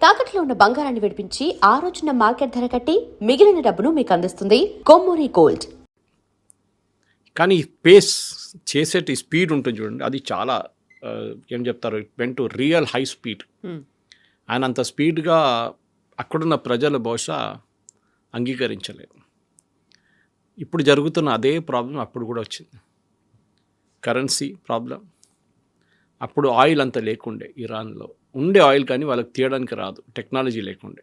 తాకట్లో ఉన్న బంగారాన్ని విడిపించి ఆ రోజున మార్కెట్ ధర కట్టి మిగిలిన డబ్బును మీకు అందిస్తుంది కొమ్మూరి గోల్డ్. కానీ పేస్ చేసేటి స్పీడ్ ఉంటుంది చూడండి, అది చాలా ఏం చెప్తారు, it went to real high speed. ఆయన అంత స్పీడ్గా అక్కడున్న ప్రజలు బహుశా అంగీకరించలేదు. ఇప్పుడు జరుగుతున్న అదే ప్రాబ్లం అప్పుడు కూడా వచ్చింది, కరెన్సీ ప్రాబ్లం. అప్పుడు ఆయిల్ అంత లేకుండే, ఇరాన్లో ఉండే ఆయిల్ కానీ వాళ్ళకి తీయడానికి రాదు, టెక్నాలజీ లేకుండే.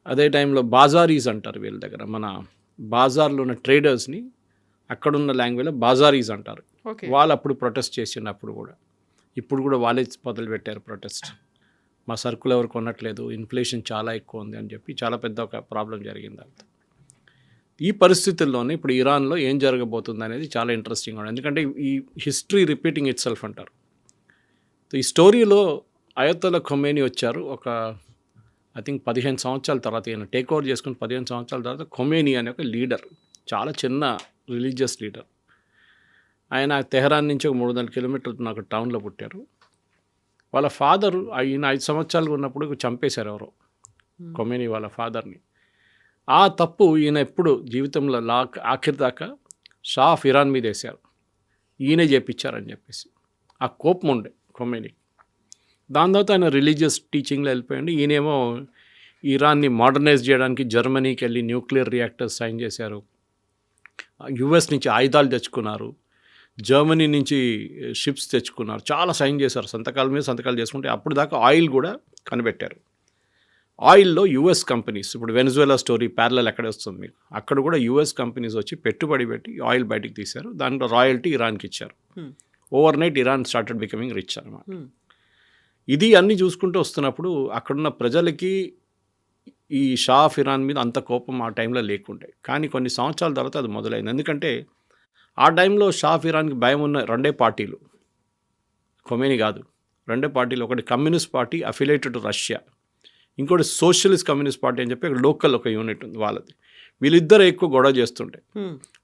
అదే టైంలో బాజారీస్ అంటారు వీళ్ళ దగ్గర, మన బాజార్లో ఉన్న ట్రేడర్స్ని అక్కడున్న లాంగ్వేజ్లో బాజారీస్ అంటారు. వాళ్ళు అప్పుడు ప్రొటెస్ట్ చేసినప్పుడు కూడా, ఇప్పుడు కూడా వాళ్ళే మొదలుపెట్టారు ప్రొటెస్ట్. మా సరుకులు ఎవరు కొనట్లేదు, ఇన్ఫ్లేషన్ చాలా ఎక్కువ ఉంది అని చెప్పి చాలా పెద్ద ఒక ప్రాబ్లం జరిగింది. అంత ఈ పరిస్థితుల్లోనే ఇప్పుడు ఇరాన్లో ఏం జరగబోతుంది అనేది చాలా ఇంట్రెస్టింగ్ ఉంది, ఎందుకంటే ఈ హిస్టరీ రిపీటింగ్ ఇట్ సెల్ఫ్ అంటారు. ఈ స్టోరీలో అయతొల్లా ఖొమేనీ వచ్చారు ఒక ఐ థింక్ 15 సంవత్సరాల తర్వాత, ఈయన టేక్ ఓవర్ చేసుకుని 15 సంవత్సరాల తర్వాత ఖొమేనీ అనే ఒక లీడర్, చాలా చిన్న రిలీజియస్ లీడర్. ఆయన తెహరాన్ నుంచి ఒక 300 కిలోమీటర్లు నాకు టౌన్లో పుట్టారు. వాళ్ళ ఫాదరు ఈయన 5 సంవత్సరాలు ఉన్నప్పుడు చంపేశారు ఎవరో, ఖొమేనీ వాళ్ళ ఫాదర్ని. ఆ తప్పు ఈయన ఎప్పుడు జీవితంలో ఆఖరి దాకా షా ఆఫ్ ఇరాన్ మీద వేశారు, ఈయనే చేపించారని చెప్పేసి. ఆ కోపం ఉండే ఖొమేనీకి. దాని తర్వాత ఆయన రిలీజియస్ టీచింగ్లో వెళ్ళిపోయాడు. ఈయనేమో ఇరాన్ని మోడర్నైజ్ చేయడానికి జర్మనీకి వెళ్ళి న్యూక్లియర్ రియాక్టర్స్ సైన్ చేశారు, యుఎస్ నుంచి ఆయుధాలు తెచ్చుకున్నారు, జర్మనీ నుంచి షిప్స్ తెచ్చుకున్నారు, చాలా సైన్ చేశారు, సంతకాల మీద సంతకాలు చేసుకుంటే. అప్పుడు దాకా ఆయిల్ కూడా కనిపెట్టారు. ఆయిల్లో యుఎస్ కంపెనీస్, ఇప్పుడు వెనిజువేలా స్టోరీ ప్యారలల్ ఎక్కడ వస్తుంది మీకు, అక్కడ కూడా యుఎస్ కంపెనీస్ వచ్చి పెట్టుబడి పెట్టి ఆయిల్ బయటికి తీశారు, దాంట్లో రాయల్టీ ఇరాన్కి ఇచ్చారు. Over night Iran started becoming rich అనమాట. ఇది అన్నీ చూసుకుంటూ వస్తున్నప్పుడు అక్కడున్న ప్రజలకి ఈ షా ఆఫ్ ఇరాన్ మీద అంత కోపం ఆ టైంలో లేకుండే. కానీ కొన్ని సంవత్సరాల తర్వాత అది మొదలైంది, ఎందుకంటే ఆ టైంలో షా ఆఫ్ ఇరాన్కి భయం ఉన్న రెండే పార్టీలు, ఖొమేనీ కాదు, రెండే పార్టీలు. ఒకటి communist party affiliated to Russia, ఇంకోటి సోషలిస్ట్ కమ్యూనిస్ట్ పార్టీ అని చెప్పి లోకల్ ఒక యూనిట్ ఉంది వాళ్ళది. వీళ్ళిద్దరు ఎక్కువ గొడవ చేస్తుంటే,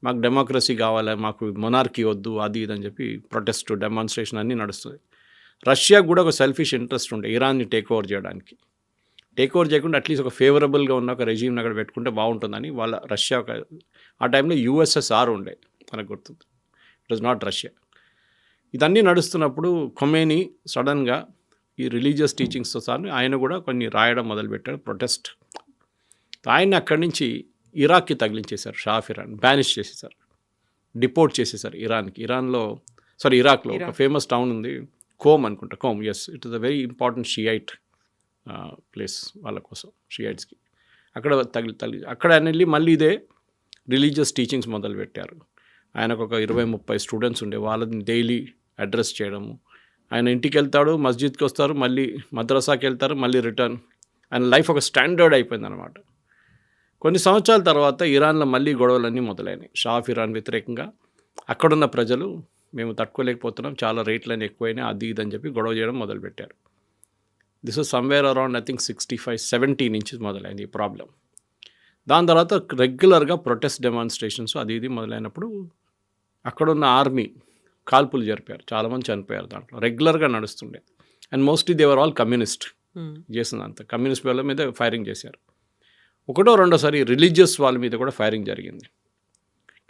మాకు డెమోక్రసీ కావాలి, మాకు మొనార్కీ వద్దు, అది ఇది అని చెప్పి ప్రొటెస్ట్ డెమాన్స్ట్రేషన్ అన్నీ నడుస్తుంది. రష్యాకు కూడా ఒక సెల్ఫిష్ ఇంట్రెస్ట్ ఉండే ఇరాన్ని టేక్ ఓవర్ చేయడానికి. టేక్ ఓవర్ చేయకుండా అట్లీస్ట్ ఒక ఫేవరబుల్గా ఉన్న ఒక రెజీమ్ని అక్కడ పెట్టుకుంటే బాగుంటుందని వాళ్ళ రష్యా ఒక, ఆ టైంలో యుఎస్ఎస్ఆర్ ఉండే, మనకు గుర్తుంది, ఇట్ వాజ్ నాట్ రష్యా. ఇదన్నీ నడుస్తున్నప్పుడు ఖొమేనీ సడన్గా ఈ రిలీజియస్ టీచింగ్స్తో సార్ ఆయన కూడా కొన్ని రాయడం మొదలుపెట్టాడు, ప్రొటెస్ట్. ఆయన అక్కడి నుంచి ఇరాక్కి తగిలించేశారు, షా ఆఫ్ ఇరాన్ బ్యానిష్ చేసేసారు, డిపోర్ట్ చేసేసారు ఇరాక్లో ఒక ఫేమస్ టౌన్ ఉంది, కోమ్ అనుకుంటా, Qom, yes, it is a very important Shiite place వాళ్ళ కోసం, షియైట్స్కి. అక్కడ అక్కడ ఆయన వెళ్ళి మళ్ళీ ఇదే రిలీజియస్ టీచింగ్స్ మొదలుపెట్టారు. ఆయనకు ఒక 20-30 స్టూడెంట్స్ ఉండే, వాళ్ళని డైలీ అడ్రస్ చేయడము. ఆయన ఇంటికి వెళ్తాడు, మస్జిద్కి వస్తారు, మళ్ళీ మద్రసాకి వెళ్తారు, మళ్ళీ రిటర్న్. ఆయన లైఫ్ ఒక స్టాండర్డ్ అయిపోయింది అనమాట. కొన్ని సంవత్సరాల తర్వాత ఇరాన్లో మళ్ళీ గొడవలన్నీ మొదలైనాయి, షా ఆఫ్ ఇరాన్ వ్యతిరేకంగా. అక్కడున్న ప్రజలు మేము తట్టుకోలేకపోతున్నాం, చాలా రేట్లన్నీ ఎక్కువైనాయి, అది ఇది అని చెప్పి గొడవ చేయడం మొదలుపెట్టారు. This is somewhere around I think 65-70 నుంచి మొదలైంది ఈ ప్రాబ్లం. దాని తర్వాత రెగ్యులర్గా ప్రొటెస్ట్ డెమాన్స్ట్రేషన్స్ అది ఇది మొదలైనప్పుడు అక్కడున్న ఆర్మీ కాల్పులు జరిపారు, చాలామంది చనిపోయారు దాంట్లో, రెగ్యులర్గా నడుస్తుండే. And mostly they were all communist, చేసిందంతా కమ్యూనిస్ట్ వాళ్ళ మీద ఫైరింగ్ చేశారు. ఒకటో రెండోసారి రిలీజియస్ వాళ్ళ మీద కూడా ఫైరింగ్ జరిగింది.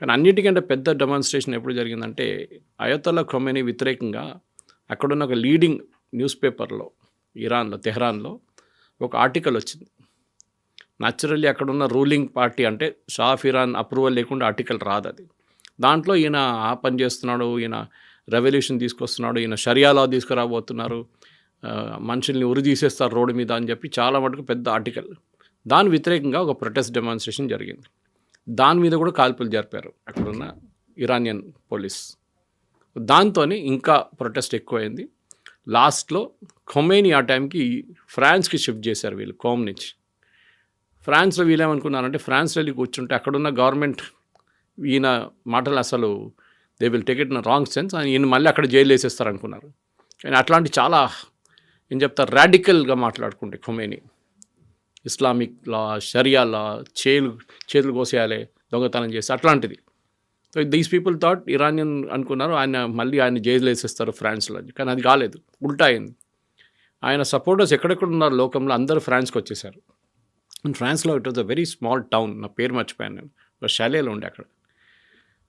కానీ అన్నిటికంటే పెద్ద డెమాన్స్ట్రేషన్ ఎప్పుడు జరిగిందంటే, అయతొల్లా ఖొమేనీ వ్యతిరేకంగా అక్కడున్న ఒక లీడింగ్ న్యూస్ పేపర్లో ఇరాన్లో, తెహరాన్లో ఒక ఆర్టికల్ వచ్చింది. న్యాచురల్లీ అక్కడున్న రూలింగ్ పార్టీ అంటే షా ఆఫ్ ఇరాన్ అప్రూవల్ లేకుండా ఆర్టికల్ రాదు అది. దాంట్లో ఈయన ఆ పని చేస్తున్నాడు, ఈయన రెవల్యూషన్ తీసుకొస్తున్నాడు, ఈయన షరియా లా తీసుకురాబోతున్నారు, మనుషుల్ని ఉరి తీసేస్తారు రోడ్డు మీద అని చెప్పి చాలా మటుకు పెద్ద ఆర్టికల్. దాని వ్యతిరేకంగా ఒక ప్రొటెస్ట్ డెమాన్స్ట్రేషన్ జరిగింది. దాని మీద కూడా కాల్పులు జరిపారు అక్కడున్న ఇరానియన్ పోలీస్. దాంతో ఇంకా ప్రొటెస్ట్ ఎక్కువైంది. లాస్ట్లో ఖొమేనీ ఆ టైంకి ఫ్రాన్స్కి షిఫ్ట్ చేశారు వీళ్ళు, కోమ్ నుంచి. ఫ్రాన్స్లో వీళ్ళేమనుకున్నారంటే, ఫ్రాన్స్ వెళ్ళి కూర్చుంటే అక్కడున్న గవర్నమెంట్ ఈయన మాటలు అసలు they will take it in wrong sense, ఈయన మళ్ళీ అక్కడ జైలు వేసేస్తారు అనుకున్నారు. కానీ అట్లాంటి చాలా ఏం చెప్తారు రాడికల్గా మాట్లాడుకుంటే ఖొమేనీ, ఇస్లామిక్ లా, షరియా లా, చేతులు కోసేయాలి, దొంగతనం చేసి అట్లాంటిది. So these people thought Iranian అనుకున్నారు ఆయన మళ్ళీ ఆయన జైలు వేసేస్తారు ఫ్రాన్స్లో, కానీ అది కాలేదు, ఉల్టా అయింది. ఆయన సపోర్టర్స్ ఎక్కడెక్కడ ఉన్నారు లోకంలో అందరూ ఫ్రాన్స్కి వచ్చేసారు. ఫ్రాన్స్లో it was a very small town, నా పేరు మర్చిపోయాను నేను, ఒక షాలేలో ఉండే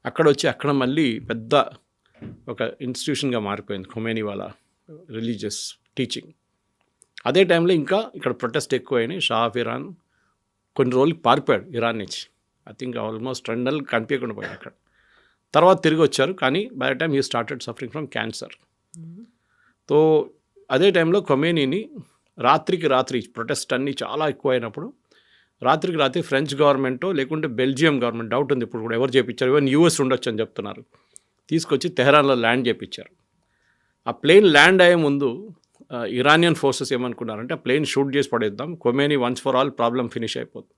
అక్కడ వచ్చి అక్కడ మళ్ళీ పెద్ద ఒక ఇన్స్టిట్యూషన్గా మారిపోయింది ఖొమేనీ వాళ్ళ రిలీజియస్ టీచింగ్. అదే టైంలో ఇంకా ఇక్కడ ప్రొటెస్ట్ ఎక్కువైనాయి. షా ఆఫ్ ఇరాన్ కొన్ని రోజులు పారిపోయాడు ఇరాన్ నుంచి. ఐ థింక్ ఆల్మోస్ట్ 2 నెలలు కనిపించకుండా పోయాడు అక్కడ. తర్వాత తిరిగి వచ్చారు, కానీ by the time he started suffering from cancer. So అదే టైంలో ఖొమేనీని రాత్రికి రాత్రి ప్రొటెస్ట్ అన్నీ చాలా ఎక్కువైనప్పుడు రాత్రికి రాత్రి ఫ్రెంచ్ గవర్నమెంటో లేకుంటే బెల్జియం గవర్నమెంట్, డౌట్ ఉంది ఇప్పుడు కూడా ఎవరు చేయించారు, ఈవెన్ యూఎస్ ఉండొచ్చు అని చెప్తున్నారు, తీసుకొచ్చి తెహరాన్లో ల్యాండ్ చేయించారు. ఆ ప్లేన్ ల్యాండ్ అయ్యే ముందు ఇరానియన్ ఫోర్సెస్ ఏమనుకున్నారంటే ఆ ప్లేన్ షూట్ చేసి పడేద్దాం, Khomeini once for all problem finish అయిపోతుంది.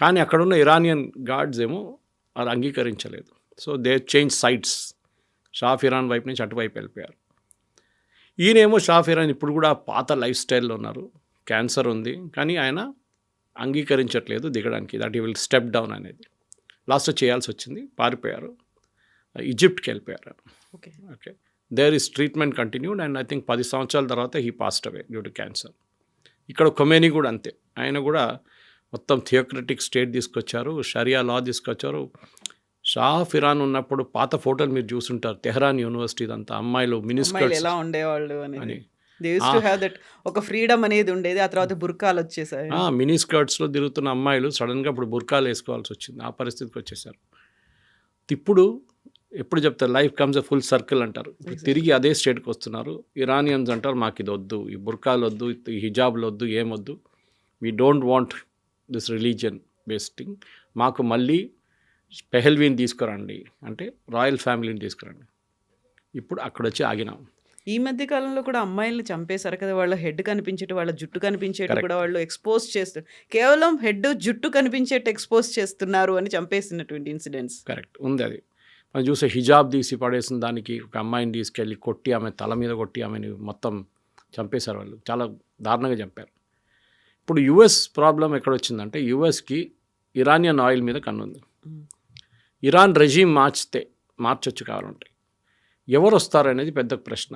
కానీ అక్కడున్న ఇరానియన్ గార్డ్స్ ఏమో అది అంగీకరించలేదు. So they change sides, Shah of Iran వైపు నుంచి అటువైపు వెళ్ళిపోయారు. ఈయనేమో షా ఆఫ్ ఇరాన్ ఇప్పుడు కూడా పాత లైఫ్ స్టైల్లో ఉన్నారు, క్యాన్సర్ ఉంది, కానీ ఆయన అంగీకరించట్లేదు దిగడానికి, that he will step down అనేది. లాస్ట్ చేయాల్సి వచ్చింది, పారిపోయారు, ఈజిప్ట్కి వెళ్ళిపోయారు. Okay, there is treatment continued and I think 10 సంవత్సరాల తర్వాత he passed away due to cancer. ఇక్కడ ఖొమేనీ కూడా అంతే, ఆయన కూడా మొత్తం థియోక్రటిక్ స్టేట్ తీసుకొచ్చారు, షరియా లా తీసుకొచ్చారు. షా ఆఫ్ ఇరాన్ ఉన్నప్పుడు పాత ఫోటోలు మీరు చూసుంటారు, తెహరాన్ యూనివర్సిటీ అంతా అమ్మాయిలు మినిస్కర్ట్స్ ఎలా ఉండేవాళ్ళు అని. They used to have that ఒక ఫ్రీడమ్ అనేది ఉండేది, ఆ తర్వాత బుర్కాలు వచ్చేసాయి. మినిస్కర్ట్స్లో తిరుగుతున్న అమ్మాయిలు సడన్గా ఇప్పుడు బుర్కాలు వేసుకోవాల్సి వచ్చింది, ఆ పరిస్థితికి వచ్చేసారు. ఇప్పుడు ఎప్పుడు చెప్తారు life comes a full circle అంటారు. ఇప్పుడు తిరిగి అదే స్టేట్కి వస్తున్నారు. ఇరానియన్స్ అంటారు మాకు ఇది వద్దు, ఈ బుర్కాలు వద్దు, ఈ హిజాబ్లు వద్దు, ఏమొద్దు, we don't want this religion based thing, మాకు మళ్ళీ పెహల్వీని తీసుకురండి అంటే రాయల్ ఫ్యామిలీని తీసుకురండి. ఇప్పుడు అక్కడ వచ్చి ఆగినాం. ఈ మధ్య కాలంలో కూడా అమ్మాయిల్ని చంపేశారు కదా, వాళ్ళ హెడ్ కనిపించేట్టు వాళ్ళ జుట్టు కనిపించేట్టు కూడా వాళ్ళు ఎక్స్పోజ్ చేస్తారు, కేవలం హెడ్ జుట్టు కనిపించేట్టు ఎక్స్పోజ్ చేస్తున్నారు అని చంపేసినటువంటి ఇన్సిడెంట్స్. కరెక్ట్ ఉంది. అది మనం చూసే హిజాబ్ తీసి పడేసిన దానికి ఒక అమ్మాయిని తీసుకెళ్ళి కొట్టి ఆమె తల మీద కొట్టి ఆమెని మొత్తం చంపేశారు, వాళ్ళు చాలా దారుణంగా చంపారు. ఇప్పుడు యుఎస్ ప్రాబ్లం ఎక్కడ వచ్చిందంటే యుఎస్కి ఇరానియన్ ఆయిల్ మీద కన్నుంది. ఇరాన్ రెజీమ్ మార్చొచ్చు కావాలంటే ఎవరు వస్తారు అనేది పెద్ద ప్రశ్న.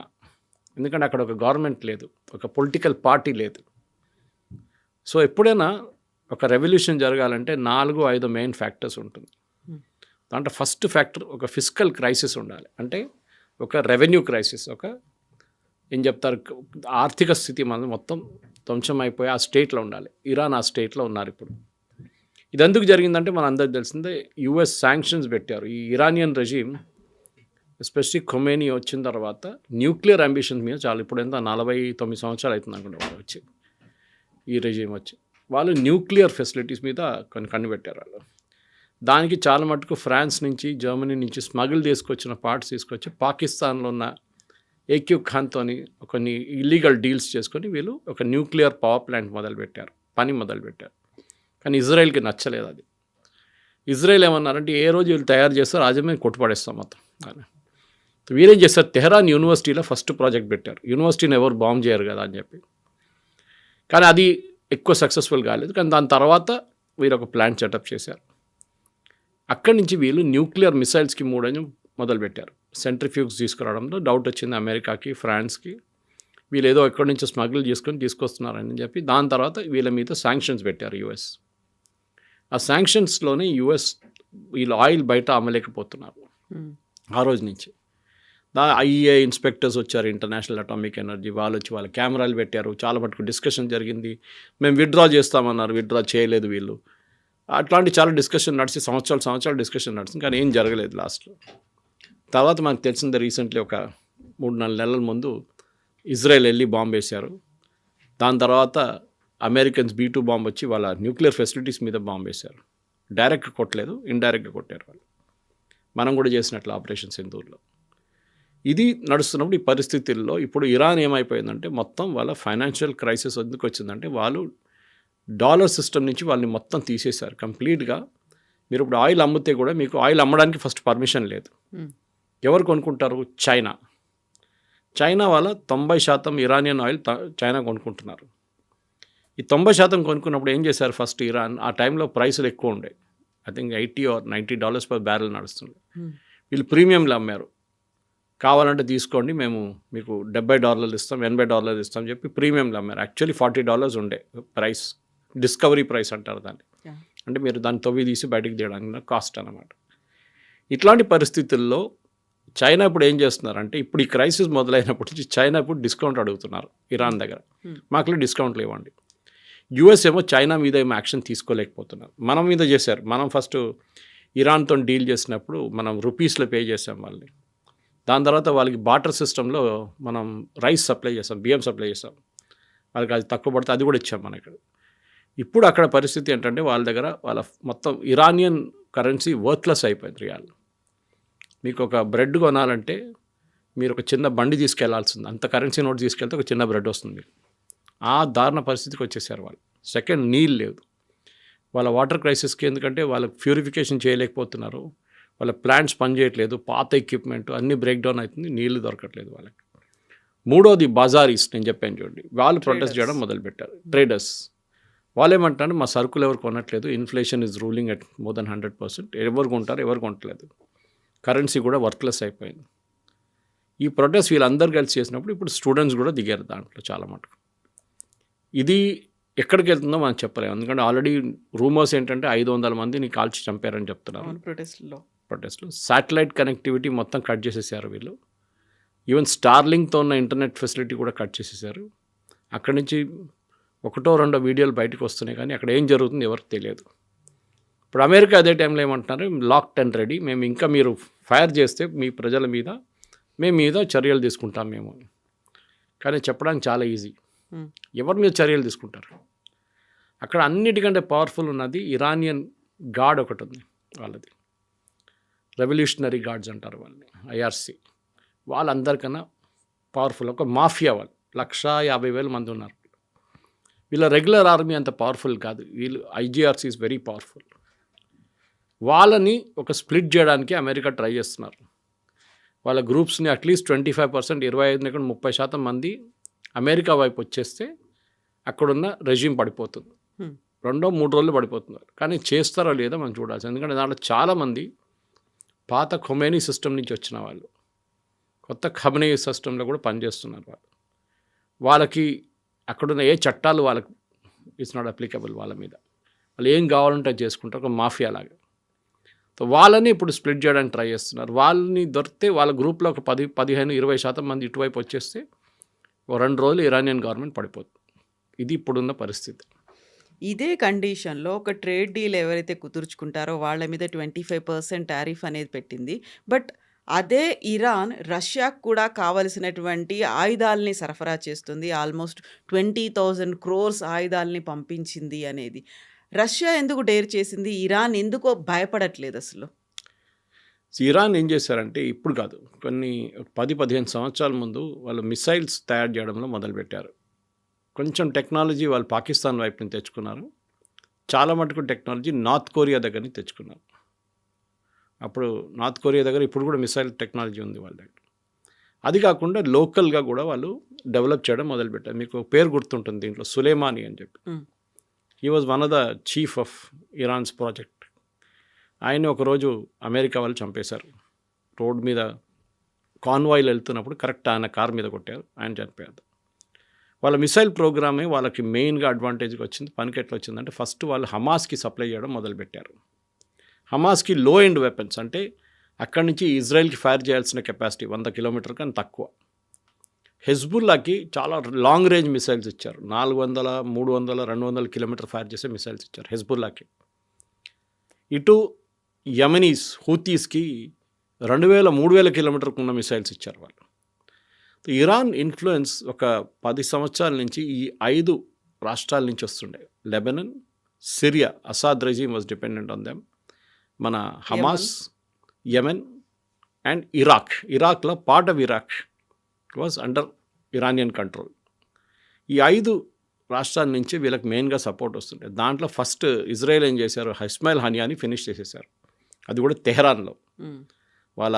ఎందుకంటే అక్కడ ఒక గవర్నమెంట్ లేదు, ఒక పొలిటికల్ పార్టీ లేదు. సో ఎప్పుడైనా ఒక రెవల్యూషన్ జరగాలంటే 4-5 మెయిన్ ఫ్యాక్టర్స్ ఉంటుంది. దాంట్లో ఫస్ట్ ఫ్యాక్టర్ ఒక ఫిస్కల్ క్రైసిస్ ఉండాలి, అంటే ఒక రెవెన్యూ క్రైసిస్, ఒక ఏం చెప్తారు ఆర్థిక స్థితి మనం మొత్తం ధ్వంసం అయిపోయి ఆ స్టేట్లో ఉండాలి. ఇరాన్ ఆ స్టేట్లో ఉన్నారు ఇప్పుడు. ఇది ఎందుకు జరిగిందంటే మన అందరికి తెలిసిందే, యుఎస్ శాంక్షన్స్ పెట్టారు. ఈ ఇరానియన్ రెజీమ్ ఎస్పెషల్లీ ఖొమేనీ వచ్చిన తర్వాత న్యూక్లియర్ అంబిషన్స్ మీద చాలా, ఇప్పుడు ఎంత 49 సంవత్సరాలు అవుతుంది అనుకుంటే వాళ్ళు వచ్చి, ఈ రెజీమ్ వచ్చి వాళ్ళు న్యూక్లియర్ ఫెసిలిటీస్ మీద కొన్ని కనిపెట్టారు వాళ్ళు. దానికి చాలా మటుకు ఫ్రాన్స్ నుంచి జర్మనీ నుంచి స్మగుల్ తీసుకొచ్చిన పార్ట్స్ తీసుకొచ్చి పాకిస్తాన్లో ఉన్న ఏక్యూ ఖాన్తో కొన్ని ఇల్లీగల్ డీల్స్ చేసుకొని వీళ్ళు ఒక న్యూక్లియర్ పవర్ ప్లాంట్ మొదలుపెట్టారు. కానీ ఇజ్రాయెల్కి నచ్చలేదు అది. ఇజ్రాయెల్ ఏమన్నారంటే ఏ రోజు వీళ్ళు తయారు చేస్తారు రాజ్యం మీద కొట్టుపడేస్తాం మొత్తం అని. వీరేం చేస్తారు, తెహరాన్ యూనివర్సిటీలో ఫస్ట్ ప్రాజెక్ట్ పెట్టారు. యూనివర్సిటీని ఎవరు బాంబ్ చేయరు కదా అని చెప్పి, కానీ అది ఎక్కువ సక్సెస్ఫుల్ కాలేదు. కానీ దాని తర్వాత వీరు ఒక ప్లాంట్ సెటప్ చేశారు. అక్కడి నుంచి వీళ్ళు న్యూక్లియర్ మిసైల్స్కి మొదలుపెట్టారు. సెంట్రిఫ్యూగ్స్ తీసుకురావడంలో డౌట్ వచ్చింది అమెరికాకి, ఫ్రాన్స్కి, వీళ్ళు ఏదో ఎక్కడి నుంచో స్మగుల్ తీసుకొస్తున్నారని చెప్పి దాని తర్వాత వీళ్ళ మీద శాంక్షన్స్ పెట్టారు యుఎస్. ఆ శాంక్షన్స్లోనే యుఎస్ వీళ్ళు ఆయిల్ బయట అమ్మలేకపోతున్నారు ఆ రోజు నుంచి. ఐఏ ఇన్స్పెక్టర్స్ వచ్చారు, ఇంటర్నేషనల్ అటామిక్ ఎనర్జీ వాళ్ళు వచ్చి వాళ్ళ కెమెరాలు పెట్టారు. చాలా మటుకు డిస్కషన్ జరిగింది. మేము విత్డ్రా చేస్తామన్నారు, విత్డ్రా చేయలేదు వీళ్ళు. అట్లాంటి చాలా డిస్కషన్ నడిచి సంవత్సరాలు డిస్కషన్ నడిచింది, కానీ ఏం జరగలేదు లాస్ట్లో. తర్వాత మనకు తెలిసింది రీసెంట్లీ ఒక 3-4 నెలల ముందు ఇజ్రాయెల్ వెళ్ళి బాంబు వేశారు. దాని తర్వాత అమెరికన్స్ B-2 బాంబు వచ్చి వాళ్ళ న్యూక్లియర్ ఫెసిలిటీస్ మీద బాంబు వేశారు. డైరెక్ట్గా కొట్టలేదు, ఇండైరెక్ట్గా కొట్టారు వాళ్ళు. మనం కూడా చేసినట్లు ఆపరేషన్ సింధూర్లో. ఇది నడుస్తున్నప్పుడు ఈ పరిస్థితుల్లో ఇప్పుడు ఇరాన్ ఏమైపోయిందంటే మొత్తం వాళ్ళ ఫైనాన్షియల్ క్రైసిస్ ఎందుకు వచ్చిందంటే వాళ్ళు డాలర్ సిస్టమ్ నుంచి వాళ్ళని మొత్తం తీసేశారు కంప్లీట్గా. మీరు ఇప్పుడు ఆయిల్ అమ్మితే కూడా మీకు ఆయిల్ అమ్మడానికి ఫస్ట్ పర్మిషన్ లేదు. ఎవరు కొనుక్కుంటారు? చైనా వాళ్ళ 90% ఇరానియన్ ఆయిల్ చైనా కొనుక్కుంటున్నారు. ఈ 90% కొనుక్కున్నప్పుడు ఏం చేశారు, ఫస్ట్ ఇరాన్ ఆ టైంలో ప్రైసులు ఎక్కువ ఉండే, I think $80 or $90 per barrel నడుస్తుంది. వీళ్ళు ప్రీమియంలో అమ్మారు. కావాలంటే తీసుకోండి, మేము మీకు $70 ఇస్తాం, $80 ఇస్తాం చెప్పి ప్రీమియంలో అమ్మారు. యాక్చువల్లీ $40 ఉండే ప్రైస్, డిస్కవరీ ప్రైస్ అంటారు దాన్ని. అంటే మీరు దాన్ని తవ్వి తీసి బయటికి తీయడానికి కాస్ట్ అనమాట. ఇట్లాంటి పరిస్థితుల్లో చైనా ఇప్పుడు ఏం చేస్తున్నారంటే, ఇప్పుడు ఈ క్రైసిస్ మొదలైనప్పటి నుంచి చైనా ఇప్పుడు డిస్కౌంట్ అడుగుతున్నారు ఇరాన్ దగ్గర. మాకు డిస్కౌంట్లు ఇవ్వండి. యూఎస్ ఏమో చైనా మీద ఏమో యాక్షన్ తీసుకోలేకపోతున్నారు. మనం మీద చేశారు. మనం ఫస్ట్ ఇరాన్తో డీల్ చేసినప్పుడు మనం రూపీస్లో పే చేసాం వాళ్ళని. దాని తర్వాత వాళ్ళకి బాటర్ సిస్టంలో మనం రైస్ సప్లై చేసాం, బియ్యం సప్లై చేసాం. వాళ్ళకి అది తక్కువ పడితే అది కూడా ఇచ్చాం మన ఇక్కడ. ఇప్పుడు అక్కడ పరిస్థితి ఏంటంటే వాళ్ళ దగ్గర వాళ్ళ మొత్తం ఇరానియన్ కరెన్సీ వర్త్లెస్ అయిపోయింది రియాల్. మీకు ఒక బ్రెడ్ కొనాలంటే మీరు ఒక చిన్న బండి తీసుకెళ్లాల్సింది, అంత కరెన్సీ నోట్ తీసుకెళ్తే ఒక చిన్న బ్రెడ్ వస్తుంది మీకు. ఆ దారుణ పరిస్థితికి వచ్చేసారు వాళ్ళు. సెకండ్, నీళ్ళు లేదు వాళ్ళ వాటర్ క్రైసిస్కి. ఎందుకంటే వాళ్ళకి ప్యూరిఫికేషన్ చేయలేకపోతున్నారు, వాళ్ళ ప్లాంట్స్ పనిచేయట్లేదు, పాత ఎక్విప్మెంట్ అన్నీ బ్రేక్ డౌన్ అవుతుంది, నీళ్లు దొరకట్లేదు వాళ్ళకి. మూడోది బజారీస్, నేను చెప్పాను చూడండి, వాళ్ళు ప్రొటెస్ట్ చేయడం మొదలుపెట్టారు. ట్రేడర్స్ వాళ్ళు ఏమంటారు, మా సరుకులు ఎవరు కొనట్లేదు, inflation is ruling at more then 100%, ఎవరు కొంటారు, ఎవరు కొనట్లేదు, కరెన్సీ కూడా వర్త్లెస్ అయిపోయింది. ఈ ప్రొటెస్ట్ వీళ్ళందరూ కలిసి చేసినప్పుడు ఇప్పుడు స్టూడెంట్స్ కూడా దిగారు దాంట్లో చాలా మటుకు. ఇది ఎక్కడికి వెళ్తుందో మనం చెప్పలేము, ఎందుకంటే ఆల్రెడీ రూమర్స్ ఏంటంటే 500 మందిని కాల్చి చంపారని చెప్తున్నారు ప్రొటెస్ట్లో. శాటిలైట్ కనెక్టివిటీ మొత్తం కట్ చేసేసారు వీళ్ళు. ఈవెన్ స్టార్లింగ్తో ఉన్న ఇంటర్నెట్ ఫెసిలిటీ కూడా కట్ చేసేసారు. అక్కడి నుంచి ఒకటో రెండో వీడియోలు బయటకు వస్తున్నాయి, కానీ అక్కడ ఏం జరుగుతుందో ఎవరికి తెలియదు. ఇప్పుడు అమెరికా అదే టైంలో ఏమంటున్నారు, లాక్డ్ అండ్ రెడీ, మేము ఇంకా మీరు ఫైర్ చేస్తే మీ ప్రజల మీద మేము మీద చర్యలు తీసుకుంటాం మేము. కానీ చెప్పడానికి చాలా ఈజీ, ఎవరి మీద చర్యలు తీసుకుంటారు. అక్కడ అన్నిటికంటే పవర్ఫుల్ ఉన్నది ఇరానియన్ గార్డ్ ఒకటి ఉంది వాళ్ళది, రెవల్యూషనరీ గార్డ్స్ అంటారు వాళ్ళని, ఐఆర్సీ. వాళ్ళందరికన్నా పవర్ఫుల్ ఒక మాఫియా. వాళ్ళు 150,000 మంది ఉన్నారు. వీళ్ళ రెగ్యులర్ ఆర్మీ అంత పవర్ఫుల్ కాదు, వీళ్ళు ఐజీఆర్సీ ఈజ్ వెరీ పవర్ఫుల్. వాళ్ళని ఒక స్ప్లిట్ చేయడానికి అమెరికా ట్రై చేస్తున్నారు. వాళ్ళ గ్రూప్స్ని అట్లీస్ట్ 25%, 25-30% మంది అమెరికా వైపు వచ్చేస్తే అక్కడున్న రెజ్యూమ్ పడిపోతుంది. 2-3 రోజులు పడిపోతున్నారు. కానీ చేస్తారో లేదో మనం చూడాల్సి, ఎందుకంటే దాంట్లో చాలామంది పాత ఖొమేనీ సిస్టమ్ నుంచి వచ్చిన వాళ్ళు, కొత్త ఖొమేనీ సిస్టంలో కూడా పనిచేస్తున్నారు వాళ్ళు. వాళ్ళకి అక్కడున్న ఏ చట్టాలు వాళ్ళకి ఇట్స్ నాట్ అప్లికబుల్ వాళ్ళ మీద. వాళ్ళు ఏం కావాలంటే చేసుకుంటారు, ఒక మాఫియా లాగా. సో వాళ్ళని ఇప్పుడు స్ప్లిట్ చేయడానికి ట్రై చేస్తున్నారు. వాళ్ళని దొరికితే వాళ్ళ గ్రూప్లో ఒక 10-15-20% మంది ఇటువైపు వచ్చేస్తే 2 రోజులు ఇరానియన్ గవర్నమెంట్ పడిపోతుంది. ఇది ఇప్పుడున్న పరిస్థితి. ఇదే కండిషన్లో ఒక ట్రేడ్ డీల్ ఎవరైతే కుదుర్చుకుంటారో వాళ్ళ మీద 25% టారిఫ్ అనేది పెట్టింది. బట్ అదే ఇరాన్ రష్యాకు కూడా కావలసినటువంటి ఆయుధాలని సరఫరా చేస్తుంది. ఆల్మోస్ట్ 20,000 crores ఆయుధాలని పంపించింది అనేది. రష్యా ఎందుకు డేర్ చేసింది, ఇరాన్ ఎందుకో భయపడట్లేదు అసలు? ఇరాన్ ఏం చేశారంటే, ఇప్పుడు కాదు, కొన్ని 10-15 సంవత్సరాల ముందు వాళ్ళు మిసైల్స్ తయారు చేయడంలో మొదలుపెట్టారు. కొంచెం టెక్నాలజీ వాళ్ళు పాకిస్తాన్ వైపు నుంచి తెచ్చుకున్నారు. చాలా మటుకు టెక్నాలజీ నార్త్ కొరియా దగ్గర నుంచి తెచ్చుకున్నారు. అప్పుడు నార్త్ కొరియా దగ్గర ఇప్పుడు కూడా మిసైల్ టెక్నాలజీ ఉంది వాళ్ళ దగ్గర. అది కాకుండా లోకల్గా కూడా వాళ్ళు డెవలప్ చేయడం మొదలుపెట్టారు. మీకు పేరు గుర్తుంటుంది దీంట్లో, సులేమానీ అని చెప్పి. He was one of the chief of Iran's project. ఆయన ఒకరోజు అమెరికా వాళ్ళు చంపేశారు. రోడ్ మీద కాన్వాయ్లు వెళ్తున్నప్పుడు కరెక్ట్ ఆయన కార్ మీద కొట్టారు, ఆయన చనిపోయారు. వాళ్ళ మిసైల్ ప్రోగ్రామే వాళ్ళకి మెయిన్గా అడ్వాంటేజ్గా వచ్చింది. పనికి ఎట్లా వచ్చిందంటే, ఫస్ట్ వాళ్ళు హమాస్కి సప్లై చేయడం మొదలుపెట్టారు. హమాస్కి లో ఎండ్ వెపన్స్, అంటే అక్కడి నుంచి ఇజ్రాయెల్కి ఫైర్ చేయాల్సిన కెపాసిటీ 100 కిలోమీటర్ కన్నా తక్కువ. హెజ్బుల్లాకి చాలా లాంగ్ రేంజ్ మిసైల్స్ ఇచ్చారు. 400, 300, 200 కిలోమీటర్ ఫైర్ చేసే మిసైల్స్ ఇచ్చారు హెజ్బుల్లాకి. ఇటు యమనీస్ హూతీస్కి 2,000, 3,000 కిలోమీటర్కు ఉన్న మిసైల్స్ ఇచ్చారు వాళ్ళు. ఇరాన్ ఇన్ఫ్లుయెన్స్ ఒక 10 సంవత్సరాల నుంచి ఈ 5 రాష్ట్రాల నుంచి వస్తుండే. Lebanon, Syria, Assad regime was dependent on them. మన హమాస్, యెమెన్ అండ్ ఇరాక్. ఇరాక్లో part of Iraq was under Iranian control. ఈ 5 రాష్ట్రాల నుంచి వీళ్ళకి మెయిన్గా సపోర్ట్ వస్తుండే. దాంట్లో ఫస్ట్ ఇజ్రాయెల్ ఏం చేశారు, ఇస్మాయిల్ హనియాని ఫినిష్ చేసేసారు. అది కూడా తెహరాన్లో. వాళ్ళ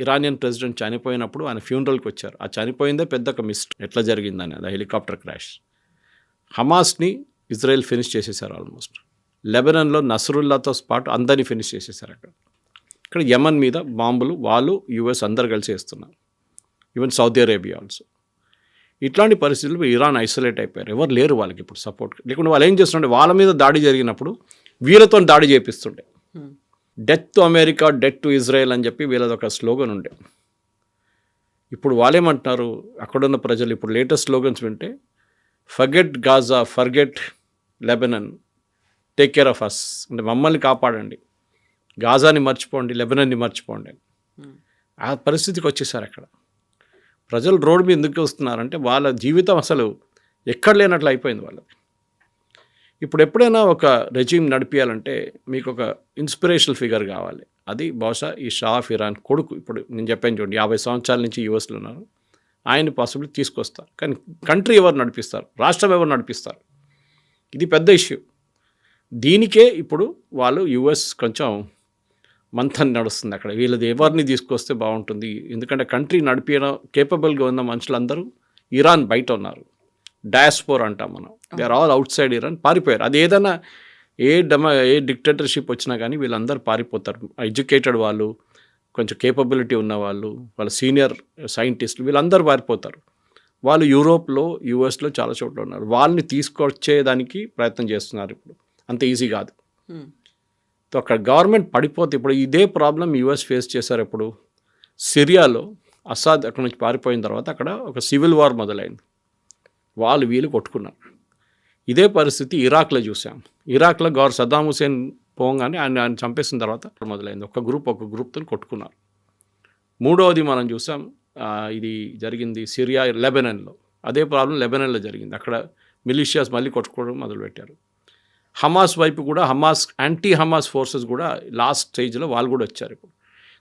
ఇరానియన్ ప్రెసిడెంట్ చనిపోయినప్పుడు ఆయన ఫ్యూనరల్కి వచ్చారు. ఆ చనిపోయిందే పెద్ద ఒక మిస్టరీ, ఎట్లా జరిగిందని, అది హెలికాప్టర్ క్రాష్. హమాస్ని ఇజ్రాయెల్ ఫినిష్ చేసేసారు ఆల్మోస్ట్. లెబనన్లో నస్రుల్లాతో పాటు అందరినీ ఫినిష్ చేసేసారు అక్కడ. ఇక్కడ యమన్ మీద బాంబులు వాళ్ళు యుఎస్ అందరు కలిసి వేస్తున్నారు. Even Saudi Arabia also. ఇట్లాంటి పరిస్థితుల్లో ఇరాన్ ఐసోలేట్ అయిపోయారు, ఎవరు లేరు వాళ్ళకి ఇప్పుడు సపోర్ట్. లేకుంటే వాళ్ళు ఏం చేస్తుంటే వాళ్ళ మీద దాడి జరిగినప్పుడు వీళ్ళతో దాడి చేపిస్తుండే. Death to America, death to Israel అని చెప్పి వీళ్ళది ఒక స్లోగన్ ఉండే. ఇప్పుడు వాళ్ళేమంటున్నారు అక్కడున్న ప్రజలు, ఇప్పుడు లేటెస్ట్ స్లోగన్స్ వింటే forget Gaza, forget Lebanon, take care of us, అంటే మమ్మల్ని కాపాడండి, గాజాని మర్చిపోండి, లెబనన్ని మర్చిపోండి. ఆ పరిస్థితికి వచ్చేసారు అక్కడ. ప్రజలు రోడ్డు మీద ఎందుకు వస్తున్నారంటే వాళ్ళ జీవితం అసలు ఎక్కడ లేనట్లు అయిపోయింది వాళ్ళది. ఇప్పుడు ఎప్పుడైనా ఒక రెజీమ్ నడిపించాలంటే మీకు ఒక ఇన్స్పిరేషనల్ ఫిగర్ కావాలి. అది బహుశా ఈ షా ఆఫ్ ఇరాన్ కొడుకు. ఇప్పుడు నేను చెప్పాను చూడండి, 50 సంవత్సరాల నుంచి యూఎస్లో ఉన్నారు, ఆయన పాసిబిలిటీ తీసుకొస్తారు. కానీ కంట్రీ ఎవరు నడిపిస్తారు, రాష్ట్రం ఎవరు నడిపిస్తారు, ఇది పెద్ద ఇష్యూ. దీనికే ఇప్పుడు వాళ్ళు యుఎస్ కొంచెం మంథన్ నడుస్తుంది అక్కడ. వీళ్ళది ఎవరిని తీసుకొస్తే బాగుంటుంది, ఎందుకంటే కంట్రీ నడిపించడం కేపబుల్గా ఉన్న మనుషులందరూ ఇరాన్ బయట ఉన్నారు. డయాస్పోర్ అంటాం మనం, they are all outside Iran, పారిపోయారు. అది ఏదైనా ఏ డిక్టేటర్షిప్ వచ్చినా కానీ వీళ్ళందరూ పారిపోతారు. ఎడ్యుకేటెడ్ వాళ్ళు, కొంచెం కేపబిలిటీ ఉన్న వాళ్ళు, వాళ్ళ సీనియర్ సైంటిస్టులు, వీళ్ళందరూ పారిపోతారు. వాళ్ళు యూరోప్లో, యూఎస్లో చాలా చోట్ల ఉన్నారు. వాళ్ళని తీసుకొచ్చేదానికి ప్రయత్నం చేస్తున్నారు. ఇప్పుడు అంత ఈజీ కాదు. సో అక్కడ గవర్నమెంట్ పడిపోతే ఇప్పుడు ఇదే ప్రాబ్లం యూఎస్ ఫేస్ చేశారు. ఇప్పుడు సిరియాలో అసాద్ అక్కడ నుంచి పారిపోయిన తర్వాత అక్కడ ఒక సివిల్ వార్ మొదలైంది, వాళ్ళు వీళ్ళు కొట్టుకున్నారు. ఇదే పరిస్థితి ఇరాక్లో చూసాం. ఇరాక్లో సద్దాం హుసేన్ పోగానే ఆయన చంపేసిన తర్వాత మొదలైంది. ఒక గ్రూప్తో కొట్టుకున్నారు. మూడవది మనం చూసాం, ఇది జరిగింది సిరియా, లెబనన్లో. అదే ప్రాబ్లం లెబనన్లో జరిగింది. అక్కడ మిలిషియాస్ మళ్ళీ కొట్టుకోవడం మొదలుపెట్టారు. హమాస్ వైపు కూడా యాంటీ హమాస్ ఫోర్సెస్ కూడా లాస్ట్ స్టేజ్లో వాళ్ళు కూడా వచ్చారు ఇప్పుడు.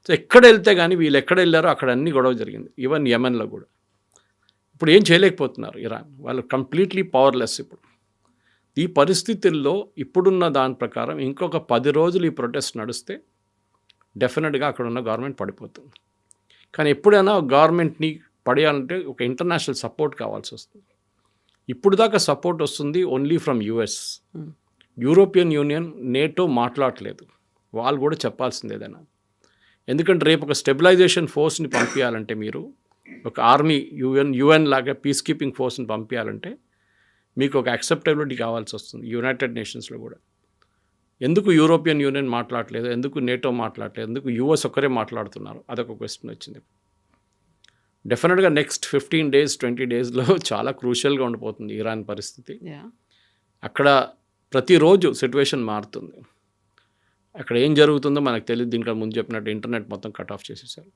సో ఎక్కడ వెళ్తే కానీ వీళ్ళు ఎక్కడ వెళ్ళారో అక్కడ అన్ని గొడవ జరిగింది. ఈవెన్ యెమెన్లో కూడా. ఇప్పుడు ఏం చేయలేకపోతున్నారు ఇరాన్, వాళ్ళు కంప్లీట్లీ పవర్లెస్ ఇప్పుడు. ఈ పరిస్థితుల్లో ఇప్పుడున్న దాని ప్రకారం ఇంకొక 10 రోజులు ఈ ప్రొటెస్ట్ నడిస్తే డెఫినెట్గా అక్కడ ఉన్న గవర్నమెంట్ పడిపోతుంది. కానీ ఎప్పుడైనా గవర్నమెంట్ని పడేయాలంటే ఒక ఇంటర్నేషనల్ సపోర్ట్ కావాల్సి వస్తుంది. ఇప్పుడు దాకా సపోర్ట్ వస్తుంది only from US. European union, NATO మాట్లాడలేదు. వాళ్ళు కూడా చెప్పాల్సింది ఏదైనా. ఎందుకంటే రేపు ఒక స్టెబిలైజేషన్ ఫోర్స్ని పంపించాలంటే, మీరు ఒక ఆర్మీ యుఎన్ లాగా పీస్ కీపింగ్ ఫోర్స్ని పంపించాలంటే మీకు ఒక యాక్సెప్టబిలిటీ కావాల్సి వస్తుంది యునైటెడ్ నేషన్స్లో కూడా. ఎందుకు యూరోపియన్ యూనియన్ మాట్లాడలేదు, ఎందుకు నేటో మాట్లాడలేదు, ఎందుకు యుఎస్ ఒక్కరే మాట్లాడుతున్నారు, అదొక క్వశ్చన్ వచ్చింది. డెఫినెట్గా నెక్స్ట్ 15 days 20 daysలో చాలా క్రూషియల్గా ఉండిపోతుంది ఇరాన్ పరిస్థితి. అక్కడ ప్రతిరోజు సిచ్యువేషన్ మారుతుంది. అక్కడ ఏం జరుగుతుందో మనకు తెలియదు. దీనికన్నా ముందు చెప్పినట్టు ఇంటర్నెట్ మొత్తం కట్ ఆఫ్ చేసేసారు.